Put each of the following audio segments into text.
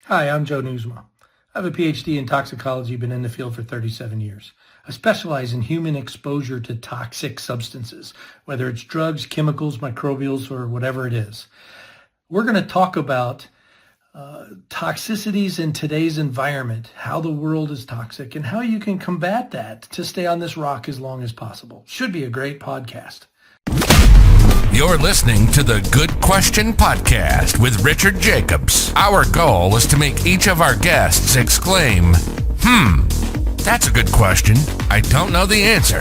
Hi, I'm Joe Nieusma. I have a PhD in toxicology, been in the field for 37 years. I specialize in human exposure to toxic substances, whether it's drugs, chemicals, microbials, or whatever it is. We're going to talk about toxicities in today's environment, how the world is toxic, and how you can combat that to stay on this rock as long as possible. Should be a great podcast. You're listening to the Good Question Podcast with Richard Jacobs. Our goal is to make each of our guests exclaim, that's a good question. I don't know the answer.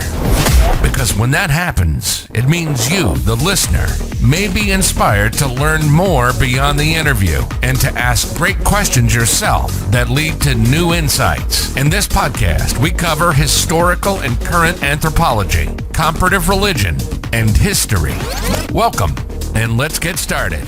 Because when that happens, it means you, the listener, may be inspired to learn more beyond the interview and to ask great questions yourself that lead to new insights. In this podcast, we cover historical and current anthropology, comparative religion, and history. Welcome, and let's get started.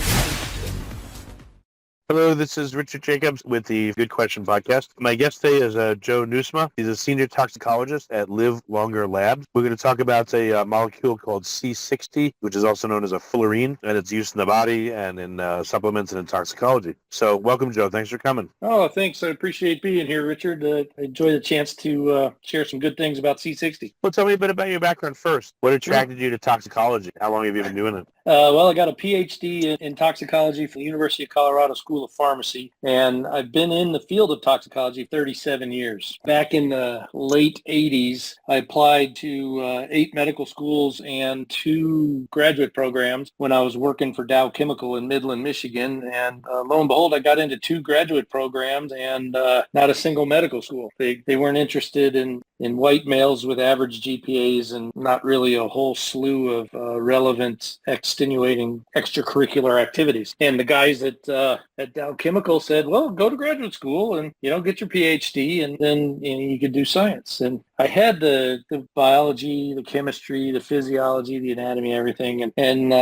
Hello, this is Richard Jacobs with the Good Question Podcast. My guest today is Joe Nieusma. He's a Senior Toxicologist at Live Longer Labs. We're going to talk about a molecule called C60, which is also known as a fullerene, and its use in the body and in supplements and in toxicology. So welcome, Joe. Thanks for coming. Oh, thanks. I appreciate being here, Richard. I enjoy the chance to share some good things about C60. Well, tell me a bit about your background first. What attracted you to toxicology? How long have you been doing it? Well, I got a PhD in toxicology from the University of Colorado School of Pharmacy, and I've been in the field of toxicology 37 years. Back in the late 80s, I applied to 8 medical schools and 2 graduate programs when I was working for Dow Chemical in Midland, Michigan, and lo and behold, I got into 2 graduate programs and not a single medical school. They weren't interested in white males with average GPAs and not really a whole slew of relevant extenuating extracurricular activities. And the guys at Dow Chemical said, well, go to graduate school and, get your PhD and then you could do science. And I had the biology, the chemistry, the physiology, the anatomy, everything. And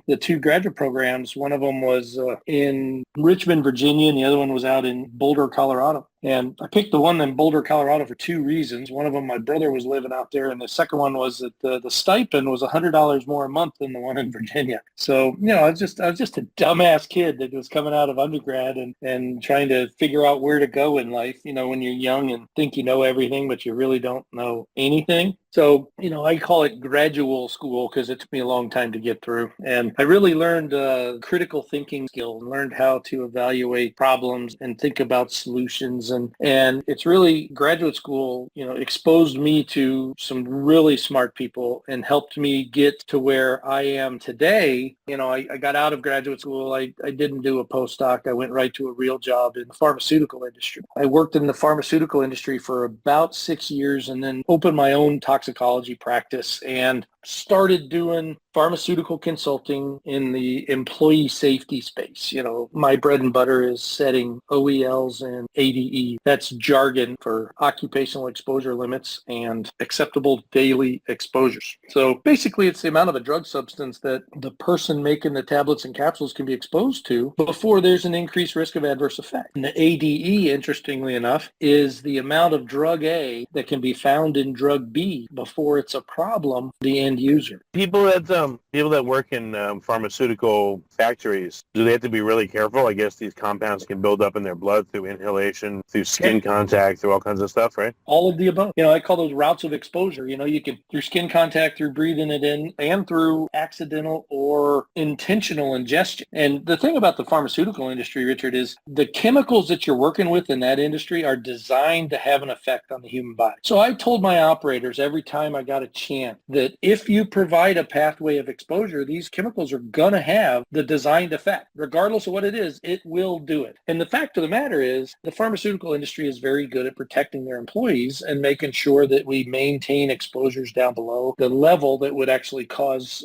the 2 graduate programs, one of them was in Richmond, Virginia, and the other one was out in Boulder, Colorado. And I picked the one in Boulder, Colorado for 2 reasons. One of them, my brother was living out there. And the second one was that the stipend was $100 more a month than the one in Virginia. So, I was just a dumbass kid that was coming out of undergrad and trying to figure out where to go in life, when you're young and think you know everything, but you really don't know anything. So, I call it gradual school because it took me a long time to get through. And I really learned critical thinking skills, learned how to evaluate problems and think about solutions. And it's really graduate school, exposed me to some really smart people and helped me get to where I am today. I got out of graduate school. I didn't do a postdoc. I went right to a real job in the pharmaceutical industry. I worked in the pharmaceutical industry for about 6 years and then opened my own toxicology practice and started doing pharmaceutical consulting in the employee safety space. My bread and butter is setting OELs and ADE. That's jargon for occupational exposure limits and acceptable daily exposures. So basically, it's the amount of a drug substance that the person making the tablets and capsules can be exposed to before there's an increased risk of adverse effect. And the ADE, interestingly enough, is the amount of drug A that can be found in drug B before it's a problem for the end user. People that work in pharmaceutical factories, do they have to be really careful? I guess these compounds can build up in their blood through inhalation, through skin contact, through all kinds of stuff, right? All of the above. I call those routes of exposure. You can through skin contact, through breathing it in, and through accidental or intentional ingestion. And the thing about the pharmaceutical industry, Richard, is the chemicals that you're working with in that industry are designed to have an effect on the human body. So I told my operators every time I got a chance that if you provide a pathway of exposure, these chemicals are going to have the designed effect. Regardless of what it is, it will do it. And the fact of the matter is the pharmaceutical industry is very good at protecting their employees and making sure that we maintain exposures down below the level that would actually cause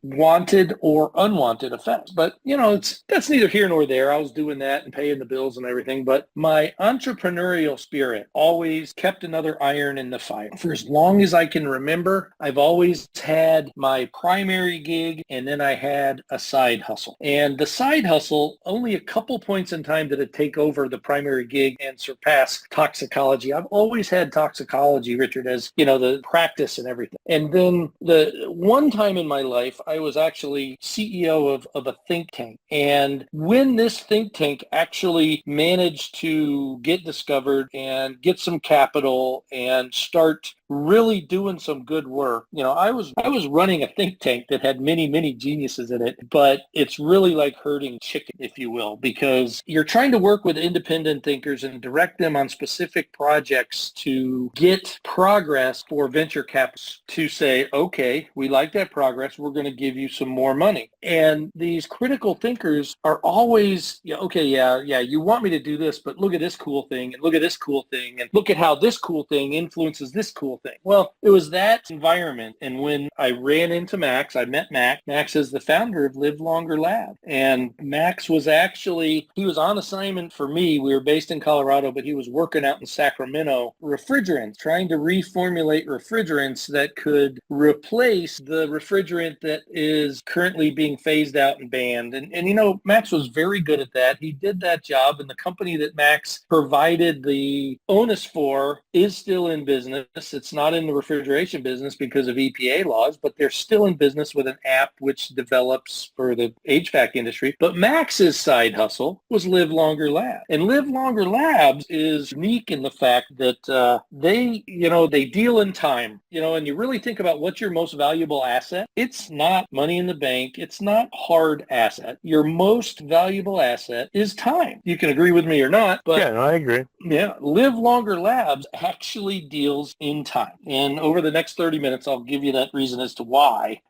wanted or unwanted effects. But, that's neither here nor there. I was doing that and paying the bills and everything. But my entrepreneurial spirit always kept another iron in the fire. For as long as I can remember, I've always had my primary gig, and then I had a side hustle. And the side hustle, only a couple points in time did it take over the primary gig and surpass toxicology. I've always had toxicology, Richard, as, the practice and everything. And then the one time in my life, I was actually CEO of a think tank. And when this think tank actually managed to get discovered and get some capital and start really doing some good work. I was running a think tank that had many, many geniuses in it, but it's really like herding chicken, if you will, because you're trying to work with independent thinkers and direct them on specific projects to get progress for venture capitalists to say, okay, we like that progress. We're going to give you some more money. And these critical thinkers are always, you want me to do this, but look at this cool thing and look at this cool thing and look at how this cool thing influences this cool thing. Well, it was that environment. And when I ran into Max, I met Max. Max is the founder of Live Longer Lab. And Max was he was on assignment for me. We were based in Colorado, but he was working out in Sacramento, trying to reformulate refrigerants that could replace the refrigerant that is currently being phased out and banned. And Max was very good at that. He did that job, and the company that Max provided the onus for is still in business. It's not in the refrigeration business because of EPA laws, but they're still in business with an app which develops for the HVAC industry. But Max's side hustle was Live Longer Labs. And Live Longer Labs is unique in the fact that they deal in time, and you really think about what's your most valuable asset. It's not money in the bank. It's not hard asset. Your most valuable asset is time. You can agree with me or not, but Yeah, no, I agree. Yeah, Live Longer Labs actually deals in time. And over the next 30 minutes, I'll give you that reason as to why.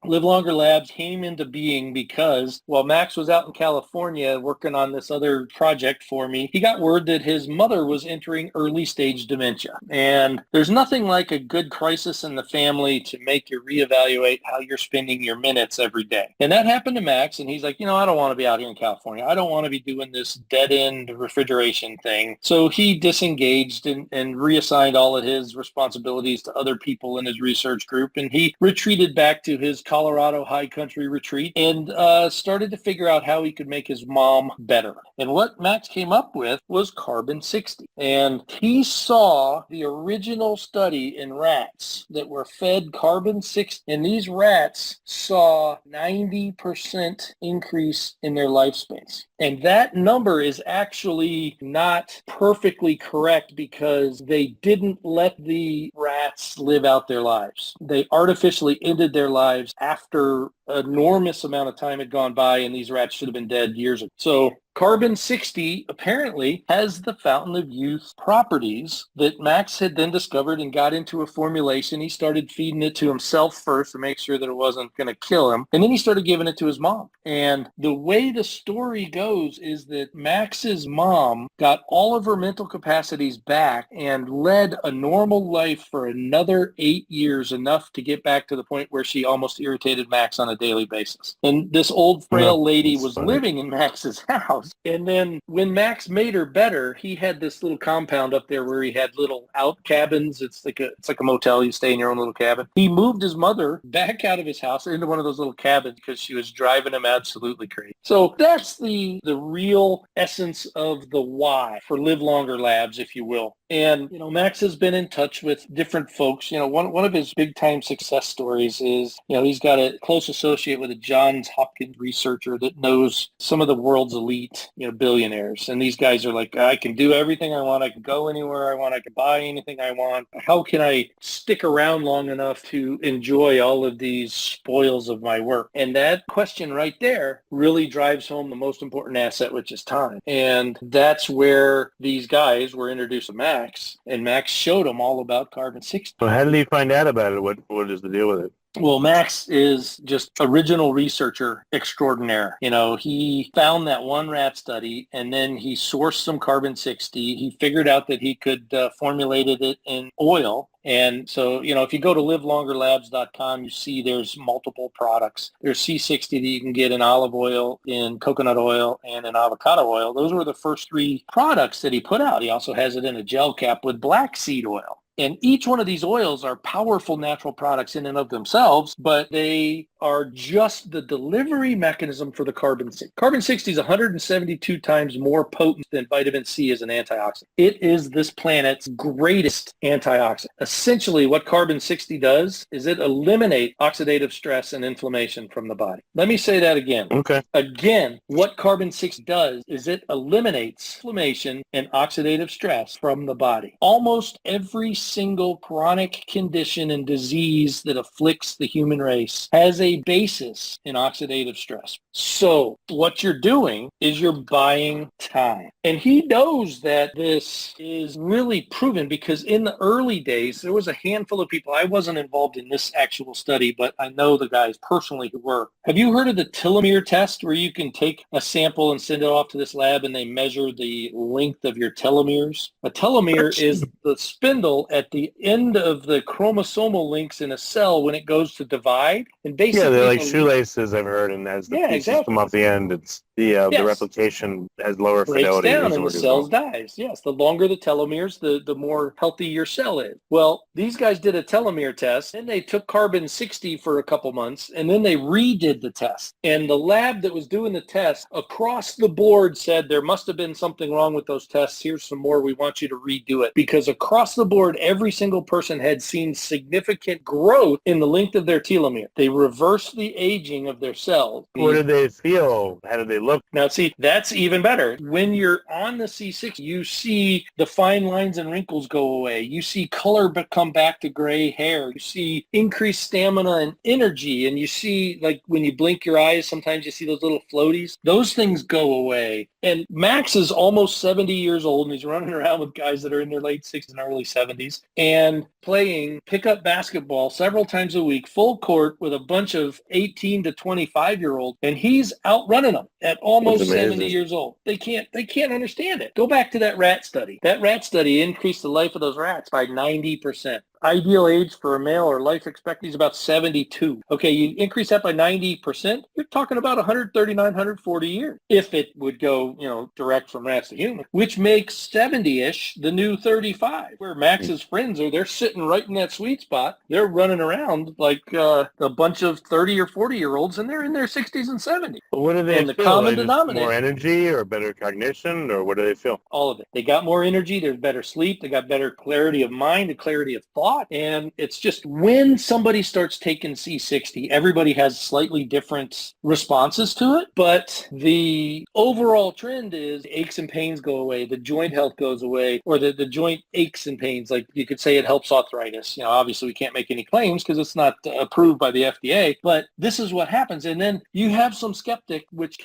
Live Longer Labs came into being because while Max was out in California working on this other project for me, he got word that his mother was entering early stage dementia. And there's nothing like a good crisis in the family to make you reevaluate how you're spending your minutes every day. And that happened to Max. And he's like, I don't want to be out here in California. I don't want to be doing this dead end refrigeration thing. So he disengaged and reassigned all of his responsibilities to other people in his research group. And he retreated back to his Colorado high country retreat and started to figure out how he could make his mom better. And what Max came up with was carbon 60. And he saw the original study in rats that were fed carbon 60. And these rats saw 90% increase in their lifespans. And that number is actually not perfectly correct because they didn't let the rats live out their lives. They artificially ended their lives after an enormous amount of time had gone by, and these rats should have been dead years ago. So carbon 60 apparently has the fountain of youth properties that Max had then discovered and got into a formulation. He started feeding it to himself first to make sure that it wasn't going to kill him. And then he started giving it to his mom. And the way the story goes is that Max's mom got all of her mental capacities back and led a normal life for another 8 years, enough to get back to the point where she almost irritated Max on a daily basis. And this old frail lady was living in Max's house. And then when Max made her better, he had this little compound up there where he had little out cabins. It's like a motel. You stay in your own little cabin. He moved his mother back out of his house into one of those little cabins because she was driving him absolutely crazy. So that's the real essence of the why for Live Longer Labs, if you will. And, Max has been in touch with different folks. One of his big time success stories is, he's got a close associate with a Johns Hopkins researcher that knows some of the world's elite, billionaires. And these guys are like, I can do everything I want. I can go anywhere I want. I can buy anything I want. How can I stick around long enough to enjoy all of these spoils of my work? And that question right there really drives home the most important asset, which is time. And that's where these guys were introduced to Max, and Max showed them all about carbon 60. So how did he find out about it? What is the deal with it? Well, Max is just original researcher extraordinaire. He found that one rat study, and then he sourced some carbon 60. He figured out that he could formulate it in oil. And so, if you go to livelongerlabs.com, you see there's multiple products. There's C60 that you can get in olive oil, in coconut oil, and in avocado oil. Those were the first 3 products that he put out. He also has it in a gel cap with black seed oil. And each one of these oils are powerful natural products in and of themselves, but they are just the delivery mechanism for the carbon-60. Carbon-60 is 172 times more potent than vitamin C as an antioxidant. It is this planet's greatest antioxidant. Essentially, what carbon-60 does is it eliminates oxidative stress and inflammation from the body. Let me say that again. Okay. Again, what carbon-60 does is it eliminates inflammation and oxidative stress from the body. Almost every single chronic condition and disease that afflicts the human race has a basis in oxidative stress. So what you're doing is you're buying time. And he knows that this is really proven because in the early days, there was a handful of people. I wasn't involved in this actual study, but I know the guys personally who were. Have you heard of the telomere test where you can take a sample and send it off to this lab and they measure the length of your telomeres? A telomere is the spindle at the end of the chromosomal links in a cell when it goes to divide. And basically, Yeah, they're like shoelaces, I've heard, and as the pieces come off the end, it's the replication has lower fidelity. Breaks down and the cells dies. Yes, the longer the telomeres, the more healthy your cell is. Well, these guys did a telomere test, and they took carbon-60 for a couple months, and then they redid the test. And the lab that was doing the test across the board said there must have been something wrong with those tests. Here's some more. We want you to redo it. Because across the board, every single person had seen significant growth in the length of their telomere. They reversed the aging of their cells. What did they feel? How did they look? Now, see, that's even better. When you're on the C60, you see the fine lines and wrinkles go away. You see color come back to gray hair. You see increased stamina and energy. And you see, like, when you blink your eyes, sometimes you see those little floaties. Those things go away. And Max is almost 70 years old, and he's running around with guys that are in their late 60s and early 70s and playing pickup basketball several times a week, full court with a bunch of 18 to 25-year-olds, and he's outrunning them at almost 70 years old. They can't understand it. Go back to that rat study. That rat study increased the life of those rats by 90%. Ideal age for a male or life expectancy is about 72. Okay, you increase that by 90%, you're talking about 139, 140 years. If it would go, direct from rats to human, which makes 70-ish the new 35. Where Max's friends are, they're sitting right in that sweet spot. They're running around like a bunch of 30 or 40-year-olds, and they're in their 60s and 70s. But what do they and feel? The common denominator. More energy or better cognition, or what do they feel? All of it. They got more energy. There's better sleep. They got better clarity of mind and clarity of thought. And it's just when somebody starts taking C60, everybody has slightly different responses to it. But the overall trend is aches and pains go away. The joint health goes away, or the joint aches and pains. Like you could say it helps arthritis. Obviously we can't make any claims because it's not approved by the FDA, but this is what happens. And then you have some skeptic which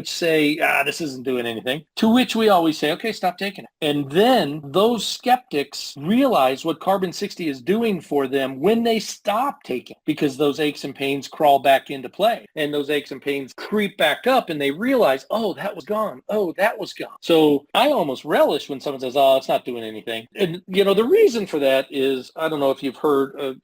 say, this isn't doing anything, to which we always say, okay, stop taking it. And then those skeptics realize what carbon-60 is doing for them when they stop taking, because those aches and pains crawl back into play, and those aches and pains creep back up, and they realize, oh, that was gone. Oh, that was gone. So I almost relish when someone says, oh, it's not doing anything. And, the reason for that is, I don't know if you've heard,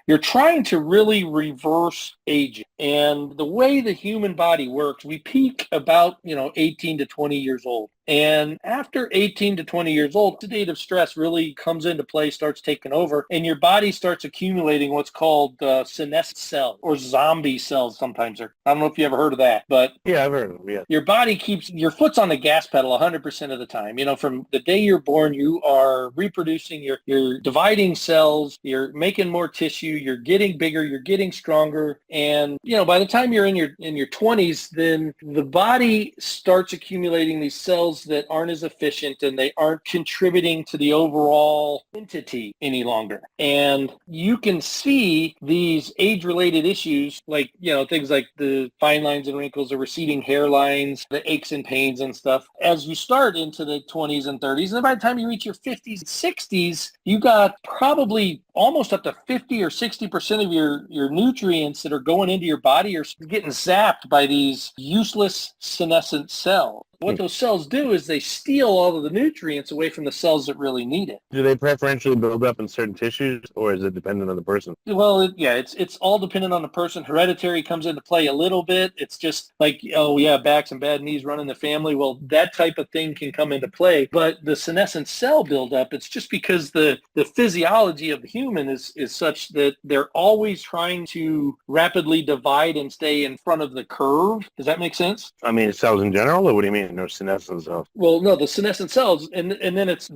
you're trying to really reverse aging. And the way the human body works, we peak about, 18 to 20 years old. And after 18 to 20 years old, oxidative stress really comes into play, starts taking over, and your body starts accumulating what's called senescent cells, or zombie cells sometimes. I don't know if you ever heard of that, but yeah, I've heard of them, yeah. Your body keeps, your foot's on the gas pedal 100% of the time. From the day you're born, you are reproducing, you're dividing cells, you're making more tissue, you're getting bigger, you're getting stronger, and by the time you're in your 20s, then the body starts accumulating these cells that aren't as efficient, and they aren't contributing to the overall entity any longer. And you can see these age-related issues, like, things like the fine lines and wrinkles, the receding hairlines, the aches and pains and stuff, as you start into the 20s and 30s. And then by the time you reach your 50s and 60s, you got probably almost up to 50 or 60% of your nutrients that are going into your body are getting zapped by these useless senescent cells. What those cells do is they steal all of the nutrients away from the cells that really need it. Do they preferentially build up in certain tissues, or is it dependent on the person? Well, it's all dependent on the person. Hereditary comes into play a little bit. It's just like, oh yeah, backs and bad knees run in the family. Well, that type of thing can come into play. But the senescent cell buildup, it's just because the physiology of the human is such that they're always trying to rapidly divide and stay in front of the curve. Does that make sense? I mean, cells in general, or what do you mean? No, senescent cells. Well, no, the senescent cells, and then it's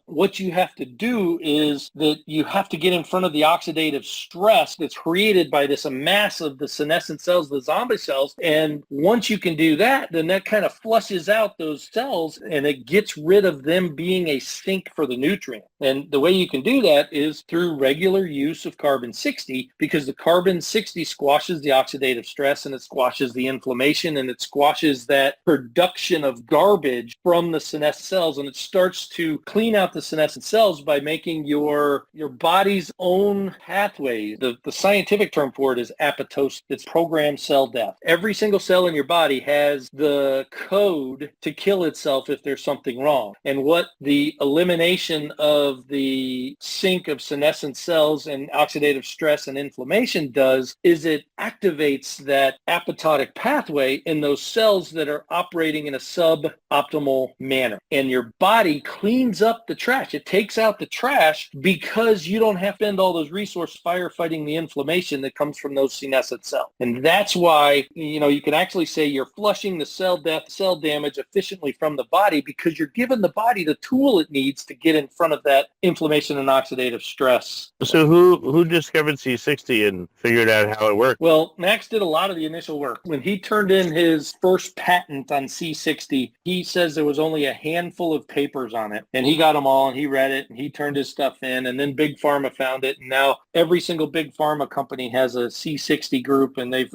what you have to do is that you have to get in front of the oxidative stress that's created by this mass of the senescent cells, the zombie cells. And once you can do that, then that kind of flushes out those cells and it gets rid of them being a sink for the nutrient. And the way you can do that is through regular use of carbon-60, because the carbon-60 squashes the oxidative stress and it squashes the inflammation and it squashes that production of garbage from the senescent cells, and it starts to clean out the senescent cells by making your body's own pathway. The scientific term for it is apoptosis. It's programmed cell death. Every single cell in your body has the code to kill itself if there's something wrong. And what the elimination of the sink of senescent cells and oxidative stress and inflammation does is it activates that apoptotic pathway in those cells that are operating in a suboptimal manner. And your body cleans up the trash. It takes out the trash because you don't have to spend all those resources firefighting the inflammation that comes from those senescent cells. And that's why, you can actually say you're flushing the cell death, cell damage efficiently from the body because you're giving the body the tool it needs to get in front of that inflammation and oxidative stress. So who discovered C60 and figured out how it worked? Well, Max did a lot of the initial work. When he turned in his first patent on C60, he says there was only a handful of papers on it. And he got them all and he read it and he turned his stuff in. And then Big Pharma found it. And now every single Big Pharma company has a C60 group and they've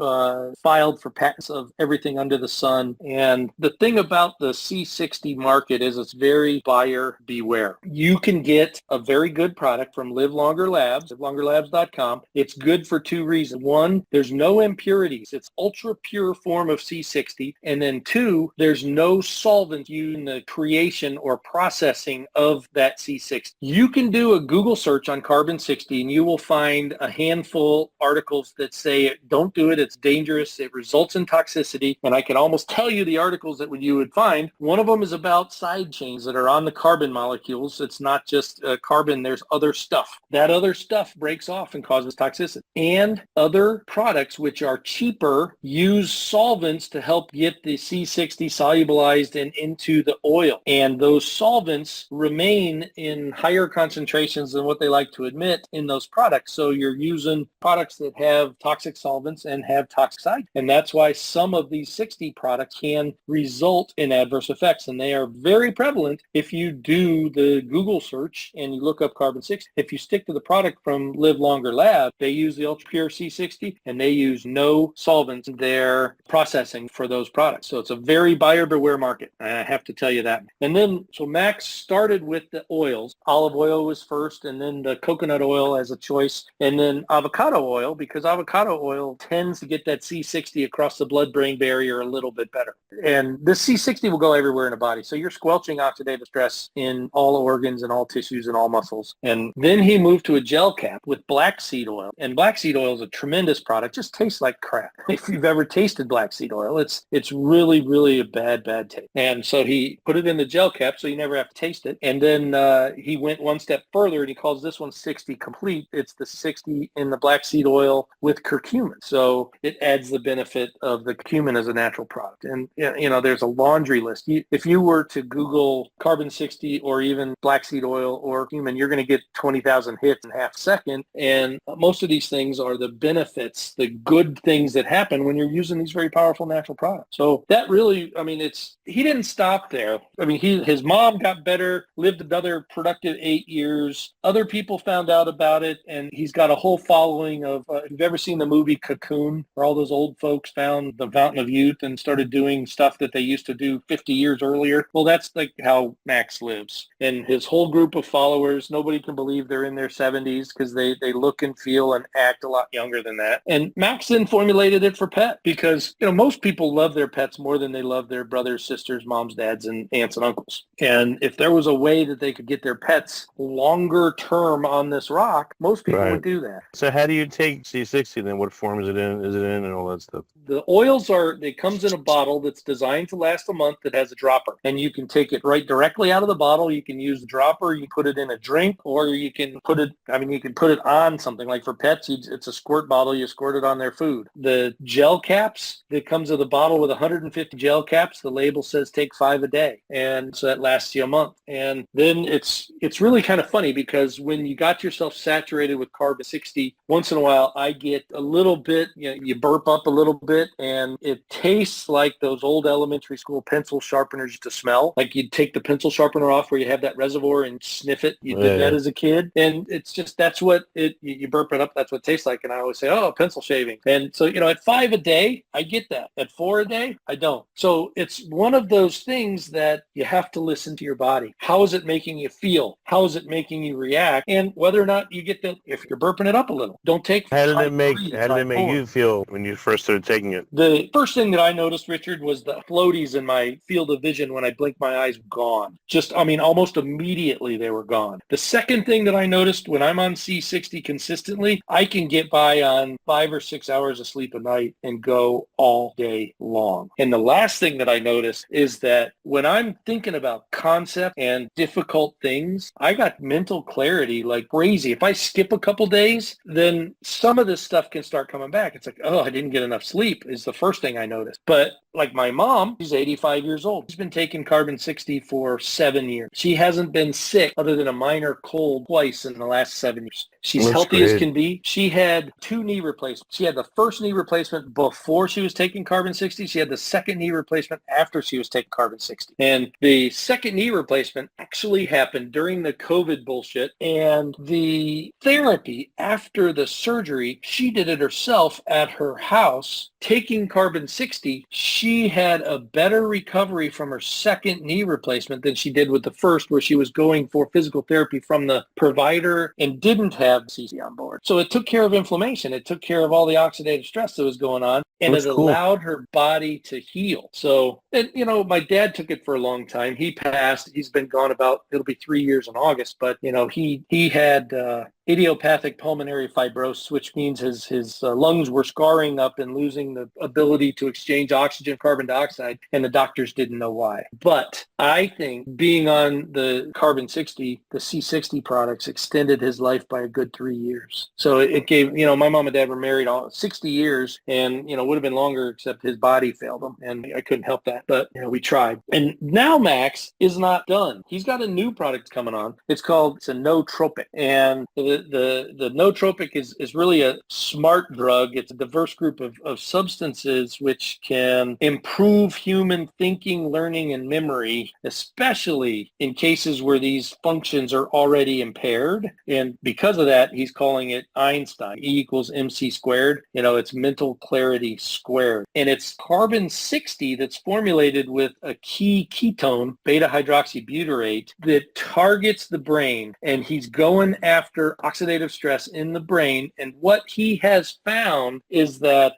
filed for patents of everything under the sun. And the thing about the C60 market is it's very buyer beware. You can get a very good product from Live Longer Labs, livelongerlabs.com. It's good for two reasons. One, there's no impurities. It's ultra pure form of C60. And then two, there's no solvent used in the creation or processing of that C60. You can do a Google search on carbon-60 and you will find a handful articles that say, don't do it, it's dangerous, it results in toxicity. And I can almost tell you the articles that you would find. One of them is about side chains that are on the carbon molecules. It's not just carbon, there's other stuff. That other stuff breaks off and causes toxicity. And other products which are cheaper use solvents to help get the C60 solubilized and into the oil. And those solvents remain in higher concentrations than what they like to admit in those products. So you're using products that have toxic solvents and have toxic side. And that's why some of these 60 products can result in adverse effects. And they are very prevalent if you do the Google search and you look up carbon-60. If you stick to the product from Live Longer Lab, they use the ultra pure C60 and they use no solvents in their processing for those products. So it's a very buyer beware market. I have to tell you that. And then, so Max started with the oils. Olive oil was first, and then the coconut oil as a choice, and then avocado oil, because avocado oil tends to get that C60 across the blood-brain barrier a little bit better. And this C60 will go everywhere in the body. So you're squelching oxidative stress in all organs and all tissues and all muscles. And then he moved to a gel cap with black seed oil. And black seed oil is a tremendous product. Just tastes like crap. If you've ever tasted black seed oil, it's really, really a bad taste. And so he put it in the gel cap so you never have to taste it. And then he went one step further and he calls this one 60 Complete. It's the 60 in the black seed oil with curcumin. So it adds the benefit of the curcumin as a natural product. And, there's a laundry list. If you were to Google carbon-60 or even black seed oil or curcumin, you're going to get 20,000 hits in half a second. And most of these things are the benefits, the good things that happen when you're using these very powerful natural products. So that really, he didn't stop there. His mom got better, lived another productive 8 years. Other people found out about it, and he's got a whole following of, if you've ever seen the movie Cocoon, where all those old folks found the fountain of youth and started doing stuff that they used to do 50 years earlier. Well, that's like how Max lives. And his whole group of followers, nobody can believe they're in their 70s because they look and feel and act a lot younger than that. And Max then formulated it for pet because, most people love their pets more than they love their brothers, sisters, moms, dads, and aunts and uncles. And if there was a way that they could get their pets longer term on this rock, most people would do that. So how do you take C60 then? What form is it in? Is it in and all that stuff? The oils it comes in a bottle that's designed to last a month that has a dropper. And you can take it right directly out of the bottle. You can use the dropper. You put it in a drink, or you can put it on something. Like for pets, it's a squirt bottle. You squirt it on their food. The gel caps that comes with a bottle with 150 gel caps, the label says take 5 a day. And so that lasts you a month. And then it's really kind of funny because when you got yourself saturated with carbon 60, once in a while I get a little bit, you burp up a little bit, and it tastes like those old elementary school pencil sharpeners to smell. Like you'd take the pencil sharpener off where you have that reservoir and sniff it. You did that as a kid. And it's just, that's what you burp it up. That's what it tastes like. And I always say, oh, pencil shaving. And so, at 5 a day, I get that. At 4 a day, I don't. So it's one of those things that you have to listen to your body. How is it making you feel? How is it making you react? And whether or not you get if you're burping it up a little, don't take. How did it make you feel when you first started taking it? The first thing that I noticed, Richard, was the floaties in my field of vision when I blinked my eyes gone. Almost immediately they were gone. The second thing that I noticed when I'm on C60 consistently, I can get by on 5 or 6 hours of sleep a night and go all day long. And the last thing that I noticed is that when I'm thinking about concept and difficult things, I got mental clarity like crazy. If I skip a couple days, then some of this stuff can start coming back. It's like, oh, I didn't get enough sleep is the first thing I noticed. But like my mom, she's 85 years old. She's been taking carbon 60 for 7 years. She hasn't been sick other than a minor cold twice in the last 7 years. She's healthy as can be. She had 2 knee replacements. She had the first knee replacement before she was taking carbon 60. She had the second knee replacement after she was taking carbon 60. And the second knee replacement actually happened during the COVID bullshit. And the therapy after the surgery, she did it herself at her house, taking carbon 60. She had a better recovery from her second knee replacement than she did with the first, where she was going for physical therapy from the provider and didn't have CC on board. So it took care of inflammation. It took care of all the oxidative stress that was going on, and it allowed her body to heal. So, my dad took it for a long time. He passed. He's been gone it'll be 3 years in August, but, he had idiopathic pulmonary fibrosis, which means his lungs were scarring up and losing the ability to exchange oxygen, carbon dioxide, and the doctors didn't know why. But I think being on the carbon 60, the C60 products extended his life by a good 3 years. So it gave, my mom and dad were married 60 years and, would have been longer except his body failed him. And I couldn't help that, but we tried. And now Max is not done. He's got a new product coming on. It's a nootropic. And the nootropic is really a smart drug. It's a diverse group of substances which can improve human thinking, learning, and memory, especially in cases where these functions are already impaired. And because of that, he's calling it Einstein, E equals MC squared. It's mental clarity squared. And it's carbon 60 that's formulated with a key ketone, beta hydroxybutyrate, that targets the brain. And he's going after oxidative stress in the brain. And what he has found is that,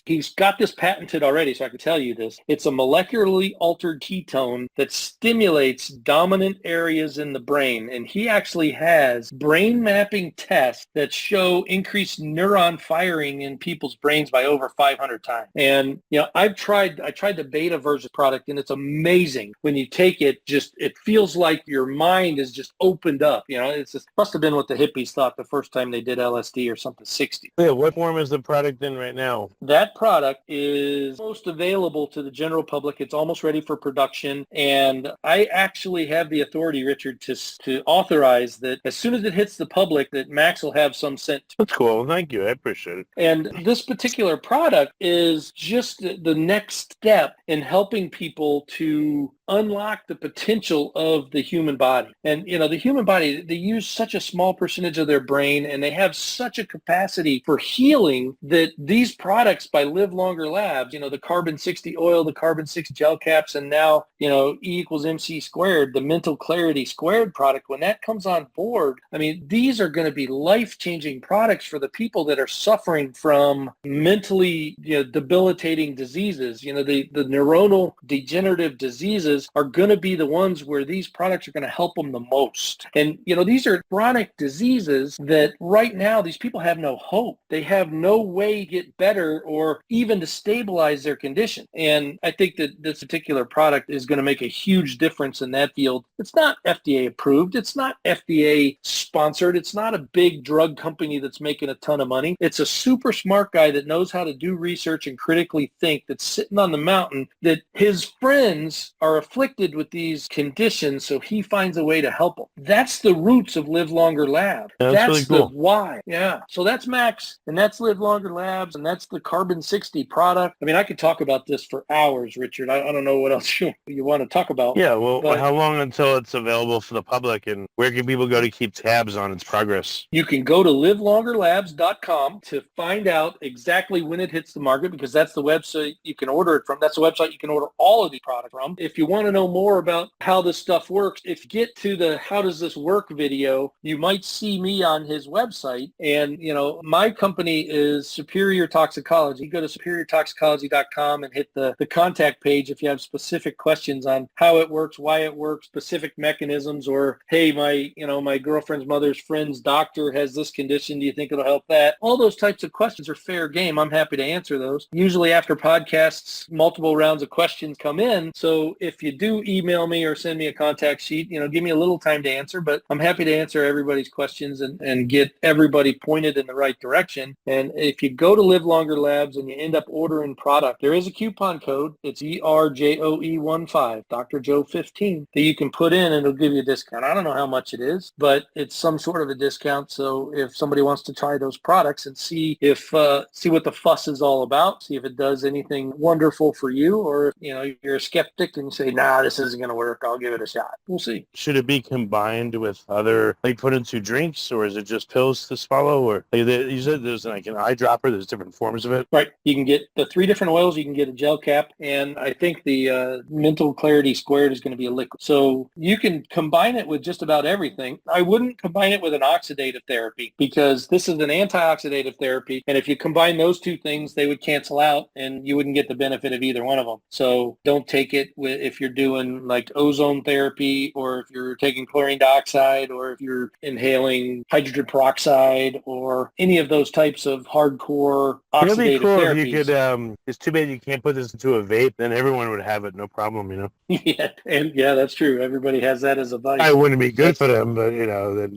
he's got this patented already, so I can tell you this. It's a molecularly altered ketone that stimulates dominant areas in the brain. And he actually has brain mapping tests that show increased neuron firing in people's brains by over 500 times. And, I tried the beta version product, and it's amazing. When you take it, it feels like your mind is just opened up. Must have been what the hippies thought the first time they did LSD or something 60. Yeah, what form is the product in right now? That product is most available to the general public. It's almost ready for production. And I actually have the authority, Richard, to authorize that as soon as it hits the public, that Max will have some sent. That's cool. Thank you. I appreciate it. And this particular product is just the next step in helping people to unlock the potential of the human body. And, the human body, they use such a small percentage of their brain, and they have such a capacity for healing that these products by Live Longer Labs, the carbon 60 oil, the carbon 60 gel caps, and now, E equals MC squared, the mental clarity squared product, when that comes on board, these are going to be life-changing products for the people that are suffering from mentally really debilitating diseases. The neuronal degenerative diseases are going to be the ones where these products are going to help them the most. And, these are chronic diseases that right now these people have no hope. They have no way to get better or even to stabilize their condition. And I think that this particular product is going to make a huge difference in that field. It's not FDA approved. It's not FDA sponsored. It's not a big drug company that's making a ton of money. It's a super smart guy that knows how to do research and critically think, that's sitting on the mountain, that his friends are afflicted with these conditions, so he finds a way to help them. That's the roots of Live Longer Lab. Yeah, that's really cool. The why. Yeah. So that's Max, and that's Live Longer Labs, and that's the Carbon 60 product. I mean, I could talk about this for hours, Richard. I don't know what else you want to talk about. Yeah, well, how long until it's available for the public, and where can people go to keep tabs on its progress? You can go to livelongerlabs.com to find out exactly when it hits the market, because that's the website you can order it from. That's the website you can order all of these products from. If you want to know more about how this stuff works, if you get to the How Does This Work video, you might see me on his website. And, my company is Superior Toxicology. You go to superiortoxicology.com and hit the contact page if you have specific questions on how it works, why it works, specific mechanisms, or, hey, my girlfriend's mother's friend's doctor has this condition. Do you think it'll help that? All those types of questions are fair game. I'm happy to answer those. Usually after podcasts, multiple rounds of questions come in. So if you do email me or send me a contact sheet, give me a little time to answer, but I'm happy to answer everybody's questions and get everybody pointed in the right direction. And if you go to Live Longer Labs and you end up ordering product, there is a coupon code. It's ERJOE15, Dr. Joe 15, that you can put in and it'll give you a discount. I don't know how much it is, but it's some sort of a discount. So if somebody wants to try those products and see what the fuss is all about, see if it does anything wonderful for you, or if you're a skeptic and you say, nah, this isn't going to work, I'll give it a shot. We'll see. Should it be combined with other, put into drinks, or is it just pills to swallow? Or you said there's an eyedropper, there's different forms of it? Right. You can get the 3 different oils. You can get a gel cap, and I think the Mental Clarity Squared is going to be a liquid. So you can combine it with just about everything. I wouldn't combine it with an oxidative therapy, because this is an antioxidative therapy, and if you combine those two things, they would cancel out and you wouldn't get the benefit of either one of them. So don't take it if you're doing like ozone therapy, or if you're taking chlorine dioxide, or if you're inhaling hydrogen peroxide, or any of those types of hardcore oxidative It'd be cool therapies. if you could, it's too bad you can't put this into a vape, then everyone would have it, no problem, Yeah, that's true. Everybody has that as a vice. I wouldn't be good for them, but,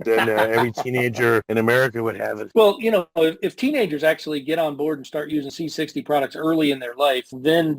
then every teenager in America would have it. Well, if teenagers actually get on board and start using C60 products early in their life, then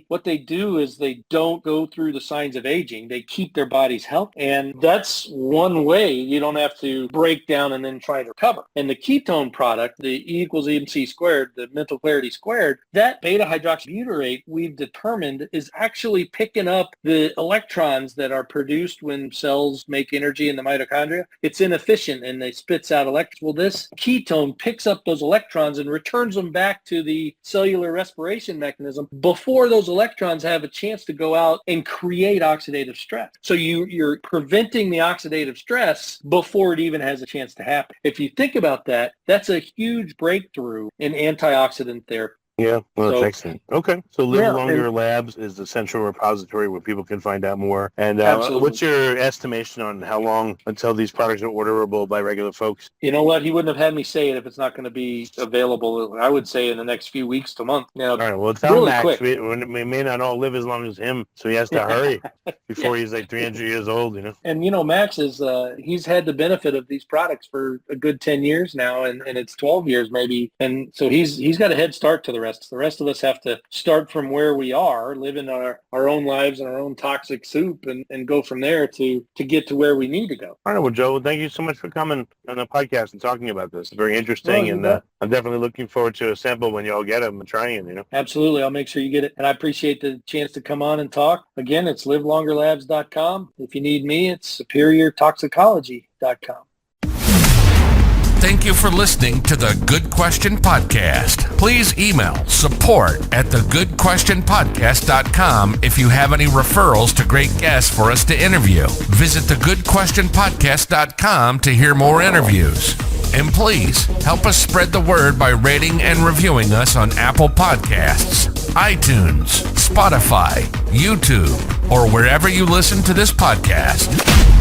what they do is they don't go through the signs of aging. They keep their bodies healthy. And that's one way you don't have to break down and then try to recover. And the ketone product, the E equals MC squared, the Mental Clarity Squared, that beta hydroxybutyrate we've determined is actually picking up the electrons that are produced when cells make energy in the mitochondria. It's inefficient and it spits out electrons. Well, this ketone picks up those electrons and returns them back to the cellular respiration mechanism before those electrons have a chance to go out and create oxidative stress. So you're preventing the oxidative stress before it even has a chance to happen. If you think about that, that's a huge breakthrough in antioxidant therapy. Yeah, well, that's excellent. Okay, so Live Longer Labs is the central repository where people can find out more. And what's your estimation on how long until these products are orderable by regular folks? You know what? He wouldn't have had me say it if it's not going to be available. I would say in the next few weeks to month. All right, well, tell really Max, we may not all live as long as him, so he has to hurry before he's like 300 years old, And, Max is, he's had the benefit of these products for a good 10 years now, and it's 12 years maybe. And so he's got a head start to the rest. The rest of us have to start from where we are, living our own lives in our own toxic soup, and go from there to get to where we need to go. All right, well, Joe, thank you so much for coming on the podcast and talking about this. It's very interesting, and I'm definitely looking forward to a sample when you all get them and trying them, Absolutely. I'll make sure you get it. And I appreciate the chance to come on and talk. Again, it's livelongerlabs.com. If you need me, it's superiortoxicology.com. Thank you for listening to the Good Question Podcast. Please email support@thegoodquestionpodcast.com if you have any referrals to great guests for us to interview. Visit thegoodquestionpodcast.com to hear more interviews. And please help us spread the word by rating and reviewing us on Apple Podcasts, iTunes, Spotify, YouTube, or wherever you listen to this podcast.